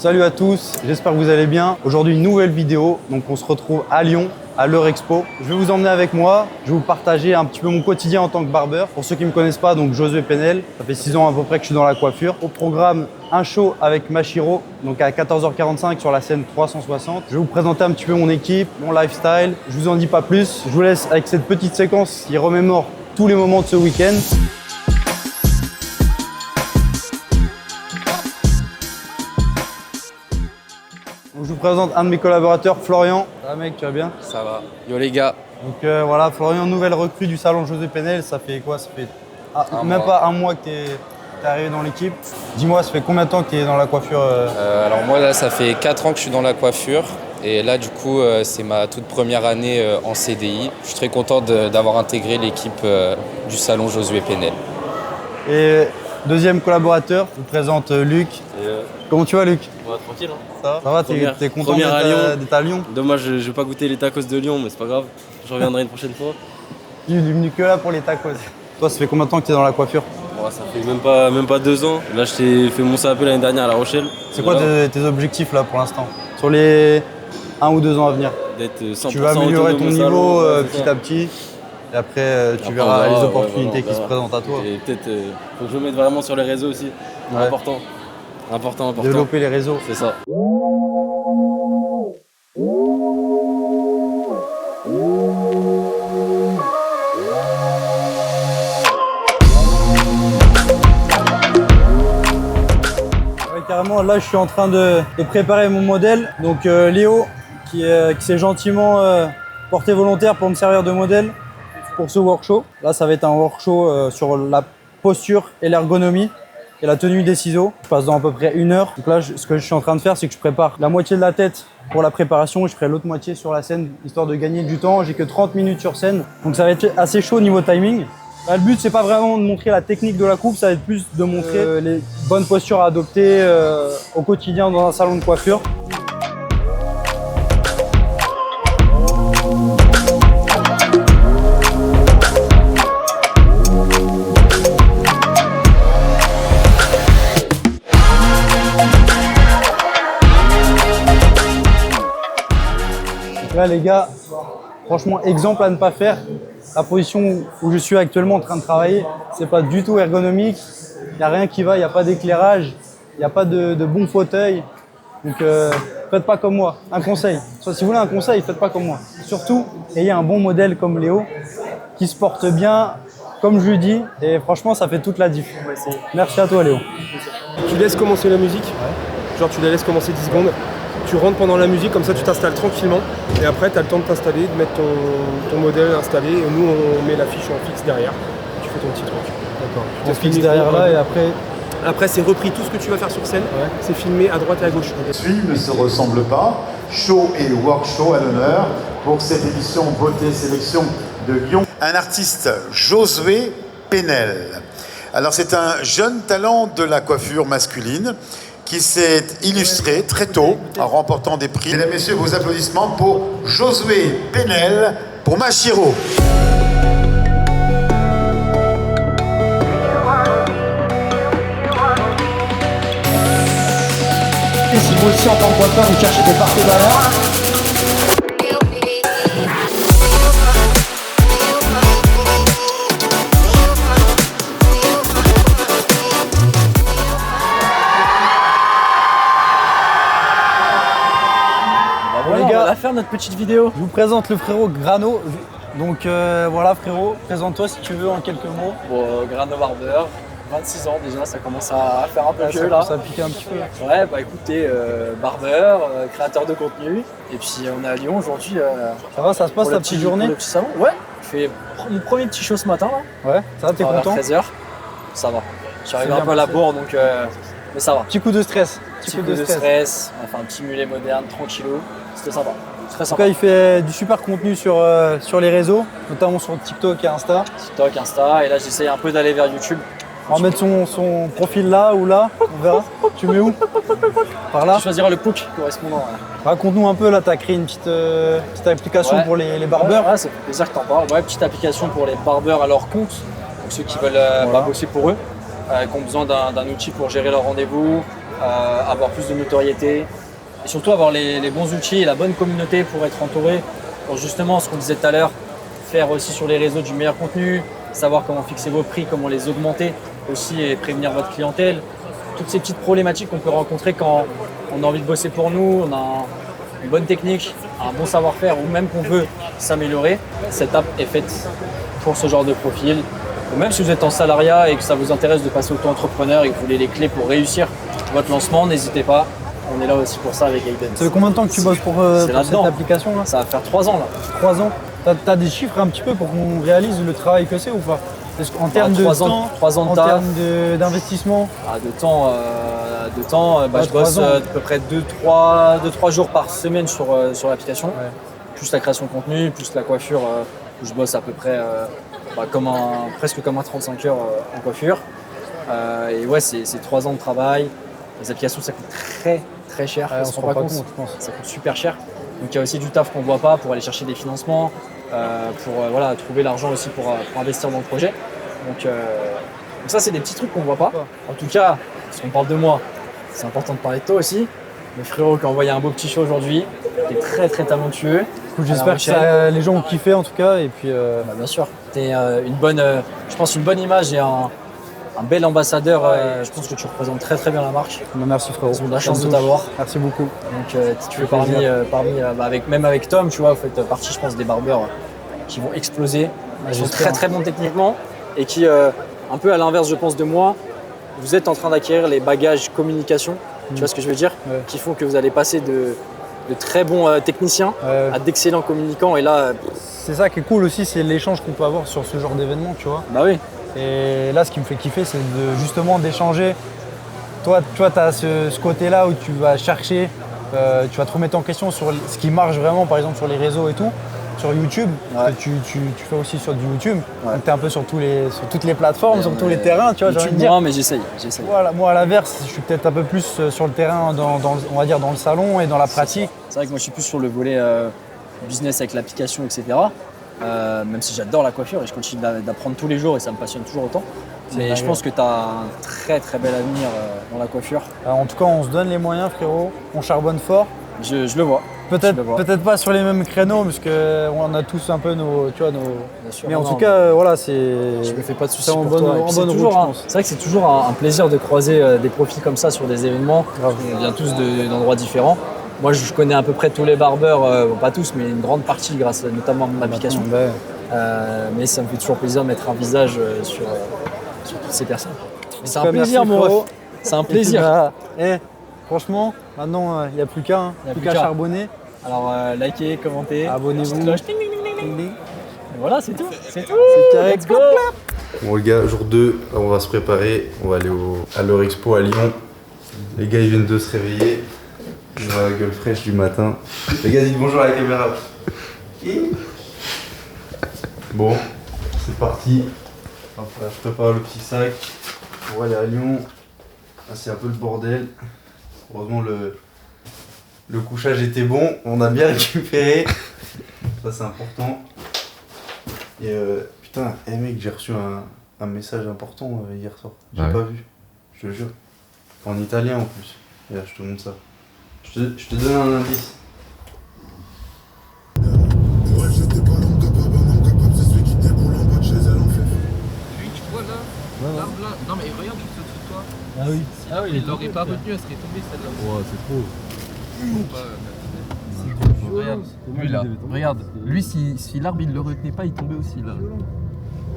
Salut à tous, j'espère que vous allez bien. Aujourd'hui, une nouvelle vidéo. Donc, on se retrouve à Lyon, à l'Eurexpo. Je vais vous emmener avec moi. Je vais vous partager un petit peu mon quotidien en tant que barbeur. Pour ceux qui ne me connaissent pas, donc Josué Penel. Ça fait 6 ans à peu près que je suis dans la coiffure. Au programme, un show avec Mashiro, donc à 14h45 sur la scène 360. Je vais vous présenter un petit peu mon équipe, mon lifestyle. Je vous en dis pas plus. Je vous laisse avec cette petite séquence qui remémore tous les moments de ce week-end. Je vous présente un de mes collaborateurs, Florian. Ça va mec, tu vas bien? Ça va. Yo les gars. Donc voilà, Florian, nouvelle recrue du salon Josué Penel. Ça fait quoi? Ça fait même pas un mois que tu es arrivé dans l'équipe. Dis-moi, ça fait combien de temps que tu es dans la coiffure Alors moi là, ça fait 4 ans que je suis dans la coiffure. Et là du coup, c'est ma toute première année en CDI. Je suis très content d'avoir intégré l'équipe du salon Josué Penel. Et deuxième collaborateur, je vous présente Luc. Comment tu vas Luc? Ouais, tranquille. Hein. Ça va, t'es content d'être à Lyon? Dommage, je vais pas goûter les tacos de Lyon, mais c'est pas grave. Je reviendrai une prochaine fois. Je suis venu que là pour les tacos. Toi, ça fait combien de temps que tu es dans la coiffure? Ouais, ça fait même pas 2 ans. Là, je t'ai fait mon CAP l'année dernière à La Rochelle. C'est quoi tes objectifs là pour l'instant? Sur les 1 ou 2 ans à venir? D'être 100% Tu vas améliorer ton salon, niveau ouais, petit à petit. Et après, tu verras les opportunités qui se présentent à toi. Et peut-être, faut que je me mette vraiment sur les réseaux aussi. Ouais. Important. Développer les réseaux. C'est ça. Carrément, là je suis en train de préparer mon modèle. Donc Léo qui s'est gentiment porté volontaire pour me servir de modèle pour ce workshop. Là ça va être un workshop sur la posture et l'ergonomie et la tenue des ciseaux. Je passe dans à peu près 1 heure. Donc là ce que je suis en train de faire, c'est que je prépare la moitié de la tête pour la préparation et je ferai l'autre moitié sur la scène histoire de gagner du temps. J'ai que 30 minutes sur scène, donc ça va être assez chaud au niveau timing. Là, le but, c'est pas vraiment de montrer la technique de la coupe, ça va être plus de montrer les bonnes postures à adopter au quotidien dans un salon de coiffure. Donc là, les gars, franchement, exemple à ne pas faire. La position où je suis actuellement en train de travailler, c'est pas du tout ergonomique. Il n'y a rien qui va, il n'y a pas d'éclairage, il n'y a pas de bon fauteuil. Donc faites pas comme moi. Un conseil. Si vous voulez un conseil, faites pas comme moi. Surtout, ayez un bon modèle comme Léo, qui se porte bien, comme je lui dis. Et franchement, ça fait toute la diff. Merci à toi Léo. Tu laisses commencer la musique, genre tu la laisses commencer 10 secondes. Tu rentres pendant la musique, comme ça tu t'installes tranquillement et après tu as le temps de t'installer, de mettre ton modèle installé et nous on met l'affiche en fixe derrière. Tu fais ton petit truc. D'accord. On fixe derrière là et après... Après c'est repris, tout ce que tu vas faire sur scène, c'est filmé à droite et à gauche. Ne se ressemble pas. Show et workshop à l'honneur pour cette édition Beauté Sélection de Lyon. Un artiste, Josué Penel. Alors c'est un jeune talent de la coiffure masculine qui s'est illustré très tôt en remportant des prix. Mesdames et messieurs, vos applaudissements pour Josué Penel, pour Mashiro. Et si vous aussi en tant que coiffeur, vous cherchez des partenariats, Voilà, on va faire notre petite vidéo. je vous présente le frérot Grano. Donc voilà frérot, présente-toi si tu veux en quelques mots. Bon, Grano Barber, 26 ans déjà, ça commence à faire un peu vieux là. Ça pique un petit peu. Ouais, bah écoutez, barbeur, créateur de contenu. Et puis on est à Lyon aujourd'hui. Ça va, ça se passe ta petite journée? Pour le petit salon. Ouais, je fais mon premier petit show ce matin là. Ouais, ça va, t'es content? 13h. Ça va. Je suis arrivé un bien peu à la passé. bourre donc mais ça va. Petit coup de stress. Petit coup de stress, on a fait un petit mulet moderne, tranquillou. C'était sympa. Très En tout sympa. cas, il fait du super contenu sur les réseaux, notamment sur TikTok et Insta. TikTok, Insta, et là j'essaye un peu d'aller vers YouTube. On va mettre son profil là ou là, on verra. Tu mets où? Par là? Tu choisiras le POC correspondant. Raconte-nous un peu, là, tu as créé une petite application pour les barbeurs. Ouais, ça fait plaisir que t'en parles. Ouais, petite application pour les barbeurs à leur compte, donc ceux qui veulent bosser pour eux, qui ont besoin d'un outil pour gérer leurs rendez-vous, avoir plus de notoriété et surtout avoir les bons outils et la bonne communauté pour être entouré. Pour justement, ce qu'on disait tout à l'heure, faire aussi sur les réseaux du meilleur contenu, savoir comment fixer vos prix, comment les augmenter aussi et prévenir votre clientèle. Toutes ces petites problématiques qu'on peut rencontrer quand on a envie de bosser pour nous, on a une bonne technique, un bon savoir-faire ou même qu'on veut s'améliorer. Cette app est faite pour ce genre de profil. Ou même si vous êtes en salariat et que ça vous intéresse de passer auto-entrepreneur et que vous voulez les clés pour réussir votre lancement, n'hésitez pas. On est là aussi pour ça avec Aiden. Ça fait combien de temps que tu bosses pour cette application là? Ça va faire 3 ans là. 3 ans. T'as des chiffres un petit peu pour qu'on réalise le travail que c'est ou pas? En termes de 3 temps, ans, 3 ans de en taf. termes d'investissement? De temps, je bosse à peu près 2-3 jours par semaine sur l'application. Ouais. Plus la création de contenu, plus la coiffure, où je bosse à peu près presque comme un 35 heures en coiffure. Et ouais, c'est 3 ans de travail. Les applications, ça coûte très très cher. On se rend pas compte, je pense. Ça coûte super cher. Donc il y a aussi du taf qu'on ne voit pas pour aller chercher des financements, pour trouver l'argent aussi pour investir dans le projet. Donc ça, c'est des petits trucs qu'on ne voit pas. En tout cas, parce qu'on parle de moi, c'est important de parler de toi aussi. Le frérot qui a envoyé un beau petit show aujourd'hui, qui est très très talentueux. J'espère que les gens ont kiffé en tout cas. Et puis, bien sûr, tu es une bonne image et un bel ambassadeur. Je pense que tu représentes très très bien la marque. Merci frérot. Ils ont de la chance de t'avoir. Merci beaucoup. Donc tu fais même avec Tom, tu vois, vous faites partie, je pense, des barbeurs qui vont exploser. Ils sont très très bons techniquement et qui, un peu à l'inverse, je pense, de moi, vous êtes en train d'acquérir les bagages communication, tu vois ce que je veux dire, qui font que vous allez passer de très bons techniciens à d'excellents communicants. Et là, c'est ça qui est cool aussi, c'est l'échange qu'on peut avoir sur ce genre d'événement, tu vois. Bah oui. Et là, ce qui me fait kiffer, c'est justement d'échanger. Toi, tu as ce côté-là où tu vas chercher, tu vas te remettre en question sur ce qui marche vraiment, par exemple sur les réseaux et tout, sur YouTube. Tu fais aussi sur du YouTube. Donc tu es un peu sur toutes les plateformes, sur tous les terrains, tu vois. YouTube, non, mais j'essaye. Voilà, moi, à l'inverse, je suis peut-être un peu plus sur le terrain, on va dire dans le salon et dans la pratique. C'est vrai que moi, je suis plus sur le volet business avec l'application, etc. Même si j'adore la coiffure et je continue d'apprendre tous les jours et ça me passionne toujours autant. Mais je pense que tu as un très très bel avenir dans la coiffure. En tout cas, on se donne les moyens, frérot. On charbonne fort. Je le vois. Peut-être pas sur les mêmes créneaux, parce qu'on a tous un peu nos. Tu vois, Bien sûr, mais en tout cas, voilà, c'est. Je me fais pas de soucis en pour bonne toi. route, je pense. C'est vrai que c'est toujours un plaisir de croiser des profils comme ça sur des événements. On vient tous d'endroits différents. Moi, je connais à peu près tous les barbeurs, pas tous, mais une grande partie grâce notamment à mon application. Mais ça me fait toujours plaisir de mettre un visage sur toutes ces personnes. C'est un plaisir, mon ref. C'est un plaisir. Franchement, maintenant, il n'y a plus qu'à charbonner. Alors, likez, commentez. Abonnez-vous. Et voilà, c'est tout. C'est carré. Let's go. Bon les gars, jour 2, on va se préparer. On va aller à l'Eurexpo à Lyon. Les gars, ils viennent de se réveiller. Ils ont la gueule fraîche du matin. Les gars, dites bonjour à la caméra. Bon, c'est parti. Hop là, je prépare le petit sac pour aller à Lyon. Là, c'est un peu le bordel. Heureusement, le couchage était bon. On a bien récupéré. Ça, c'est important. Et putain, mec, j'ai reçu un message important hier soir. J'ai pas vu. Je te jure. En italien en plus. Et là, je te montre ça. Je te donne un indice. Non mais regarde juste au-dessus de toi. Ah oui. Il l'aurait pas retenu, elle serait tombée celle-là. Ouais, c'est trop. Regarde, lui là, regarde. Lui si l'arbitre le retenait pas, il tombait aussi là.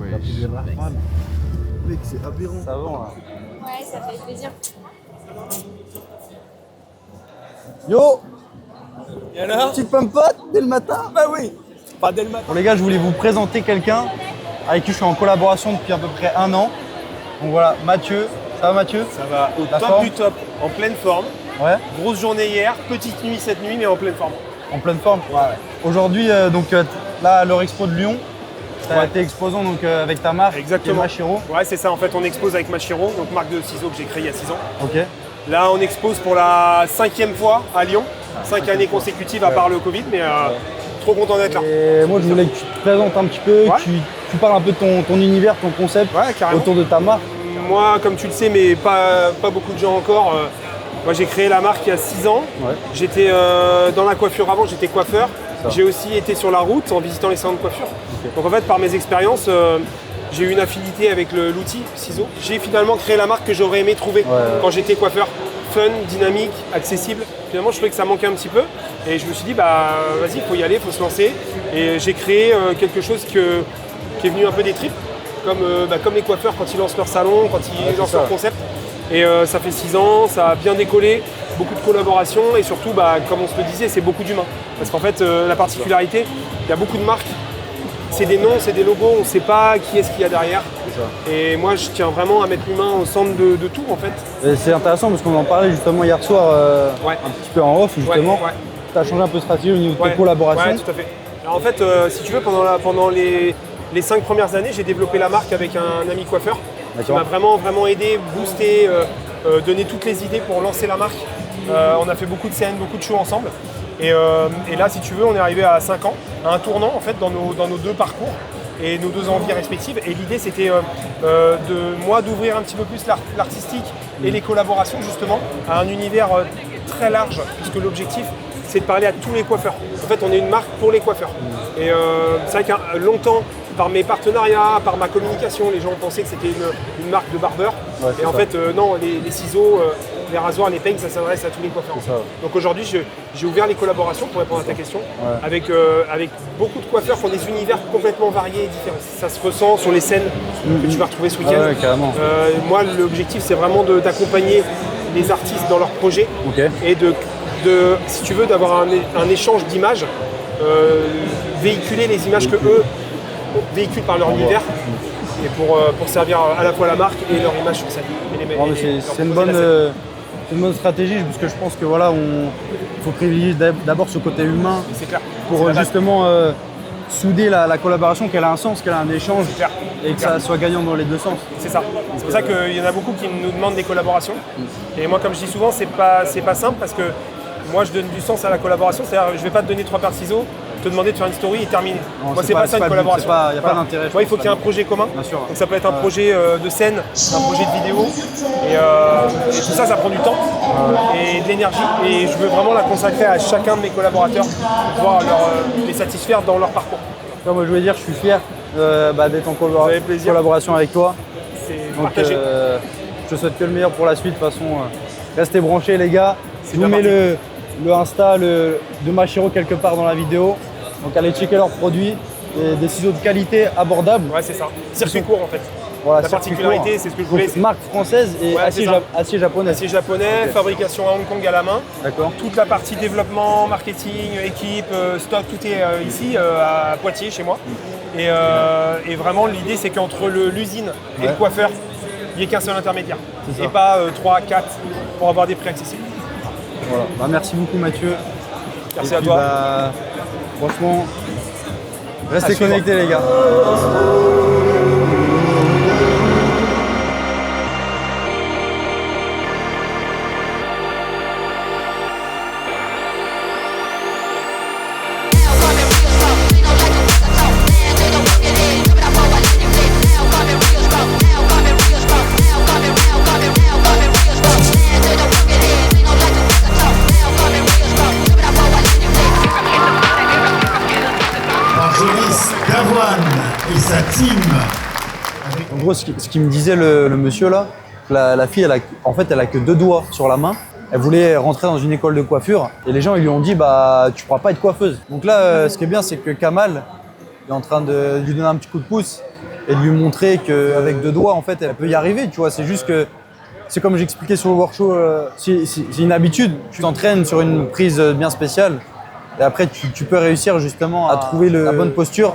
Ouais. Mec, c'est aberrant. Ça va là. Ouais, ça fait plaisir. Yo, Et alors? petite pompote dès le matin. Bah oui, pas dès le matin. Bon les gars, je voulais vous présenter quelqu'un avec qui je suis en collaboration depuis à peu près 1 an. Donc voilà, Mathieu. Ça va Mathieu? Ça va au La top forme? du top, en pleine forme. Ouais, Grosse journée hier, petite nuit cette nuit, mais en pleine forme. en pleine forme. Ouais. Aujourd'hui, là, à l'Eurexpo de Lyon, tu as été exposant avec ta marque, Exactement. Machiro. Ouais, c'est ça. En fait, on expose avec Machiro, donc marque de ciseaux que j'ai créée il y a 6 ans. Ok. Là, on expose pour la 5e fois à Lyon. 5 années consécutives à part le Covid, mais trop content d'être là. Et moi, je voulais que tu te présentes un petit peu, que tu parles un peu de ton univers, ton concept Ouais, carrément. autour de ta marque. Moi, comme tu le sais, mais pas beaucoup de gens encore, Moi j'ai créé la marque il y a 6 ans. Ouais. J'étais dans la coiffure avant, j'étais coiffeur. J'ai aussi été sur la route en visitant les salons de coiffure. Okay. Donc en fait par mes expériences, j'ai eu une affinité avec l'outil ciseau. J'ai finalement créé la marque que j'aurais aimé trouver quand j'étais coiffeur. Fun, dynamique, accessible. Finalement je trouvais que ça manquait un petit peu. Et je me suis dit bah vas-y, il faut y aller, il faut se lancer. Et j'ai créé quelque chose qui est venu un peu des tripes. Comme les coiffeurs quand ils lancent leur salon, quand ils lancent leur concept. Et ça fait 6 ans, ça a bien décollé, beaucoup de collaborations et surtout, comme on se le disait, c'est beaucoup d'humains. Parce qu'en fait, la particularité, il y a beaucoup de marques, c'est des noms, c'est des logos, on ne sait pas qui est-ce qu'il y a derrière. Et moi, je tiens vraiment à mettre l'humain au centre de tout en fait. C'est intéressant parce qu'on en parlait justement hier soir, un petit peu en off justement. Tu as changé un peu de stratégie au niveau de tes collaborations. Oui, tout à fait. Alors en fait, si tu veux, pendant les 5 premières années, j'ai développé la marque avec un ami coiffeur qui m'a vraiment aidé, boosté, donné toutes les idées pour lancer la marque. On a fait beaucoup de scènes, beaucoup de shows ensemble. Et là, si tu veux, on est arrivé à 5 ans, à un tournant en fait dans nos 2 parcours et nos 2 envies respectives. Et l'idée, c'était d'ouvrir un petit peu plus l'artistique et les collaborations justement à un univers très large, puisque l'objectif, c'est de parler à tous les coiffeurs. En fait, on est une marque pour les coiffeurs. Et c'est vrai que longtemps, par mes partenariats, par ma communication, les gens pensaient que c'était une marque de barbeur. Et en fait, non, les ciseaux, les rasoirs, les peignes, ça s'adresse à tous les coiffeurs. Donc aujourd'hui, j'ai ouvert les collaborations, pour répondre à ta question, avec beaucoup de coiffeurs qui ont des univers complètement variés et différents. Ça se ressent sur les scènes que tu vas retrouver ce week-end. Moi, l'objectif, c'est vraiment d'accompagner les artistes dans leurs projets et si tu veux, d'avoir un échange d'images, véhiculer les images que eux véhiculent par leur univers et pour servir à la fois la marque et leur image sur scène. C'est une bonne stratégie parce que je pense que voilà, il faut privilégier d'abord ce côté humain pour justement souder la collaboration, qu'elle a un sens, qu'elle a un échange et que ça soit gagnant dans les 2 sens. C'est ça. C'est pour ça qu'il y en a beaucoup qui nous demandent des collaborations. Et moi, comme je dis souvent, c'est pas simple parce que moi, je donne du sens à la collaboration. C'est-à-dire, je vais pas te donner 3 paires de ciseaux, te demander de faire une story et terminer. Non, moi, c'est pas ça une collaboration. Il n'y a pas d'intérêt. Il faut qu'il y ait un projet commun. Bien sûr. Donc ça peut être un projet de scène, un projet de vidéo. Et tout ça, ça prend du temps et de l'énergie. Et je veux vraiment la consacrer à chacun de mes collaborateurs pour pouvoir les satisfaire dans leur parcours. Moi, je veux dire, je suis fier d'être en collaboration avec toi. C'est partagé. Je te souhaite que le meilleur pour la suite. De toute façon, restez branchés les gars. Je vous mets le Insta de Machiro quelque part dans la vidéo. Donc allez checker leurs produits. Et des ciseaux de qualité abordables. Ouais, c'est ça. Circuit court en fait. Voilà, la particularité, c'est ce que je voulais. Marque française et acier japonais. Acier japonais, fabrication à Hong Kong à la main. D'accord. Toute la partie développement, marketing, équipe, stock, tout est ici à Poitiers chez moi. Et vraiment l'idée c'est qu'entre l'usine et le coiffeur, il n'y ait qu'un seul intermédiaire. Et pas 3, 4 pour avoir des prix accessibles. Voilà. Merci beaucoup Mathieu. Merci à toi. Franchement, restez connectés les gars. Et sa team. En gros, ce qui me disait le monsieur là, la fille, elle a que 2 doigts sur la main. Elle voulait rentrer dans une école de coiffure et les gens ils lui ont dit tu pourras pas être coiffeuse. Donc là, ce qui est bien, c'est que Kamal est en train de lui donner un petit coup de pouce et de lui montrer qu'avec 2 doigts, en fait, elle peut y arriver. Tu vois, c'est juste que c'est comme j'expliquais sur le workshop, c'est une habitude. Tu t'entraînes sur une prise bien spéciale et après tu peux réussir justement à trouver la bonne posture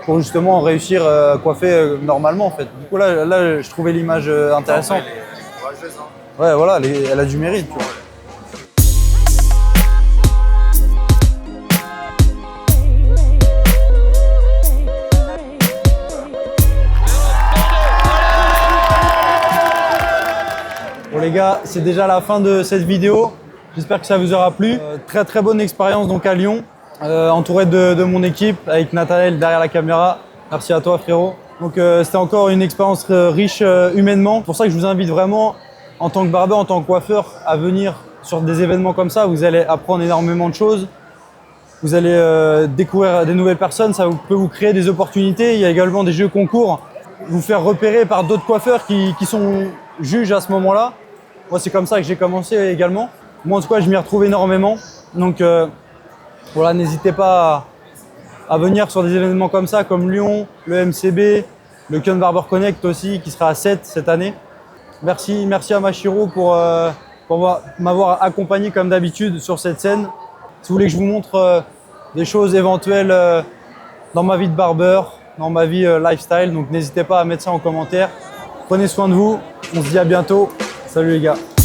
pour justement réussir à coiffer normalement en fait. Du coup là je trouvais l'image intéressante. Ouais voilà, elle a du mérite. Tu vois. Bon les gars, c'est déjà la fin de cette vidéo. J'espère que ça vous aura plu. Très bonne expérience donc à Lyon. Entouré de mon équipe avec Nathanaël derrière la caméra. Merci à toi frérot. Donc c'était encore une expérience riche humainement. C'est pour ça que je vous invite vraiment en tant que barbeur, en tant que coiffeur à venir sur des événements comme ça, vous allez apprendre énormément de choses. Vous allez découvrir des nouvelles personnes, ça peut vous créer des opportunités. Il y a également des jeux concours, vous faire repérer par d'autres coiffeurs qui sont juges à ce moment-là. Moi, c'est comme ça que j'ai commencé également. Moi, en tout cas, je m'y retrouve énormément. Donc voilà, n'hésitez pas à venir sur des événements comme ça, comme Lyon, le MCB, le Keun Barber Connect aussi, qui sera à 7 cette année. Merci à Mashiro pour m'avoir accompagné comme d'habitude sur cette scène. Si vous voulez que je vous montre des choses éventuelles dans ma vie de barbeur, dans ma vie lifestyle, donc n'hésitez pas à mettre ça en commentaire. Prenez soin de vous, on se dit à bientôt. Salut les gars.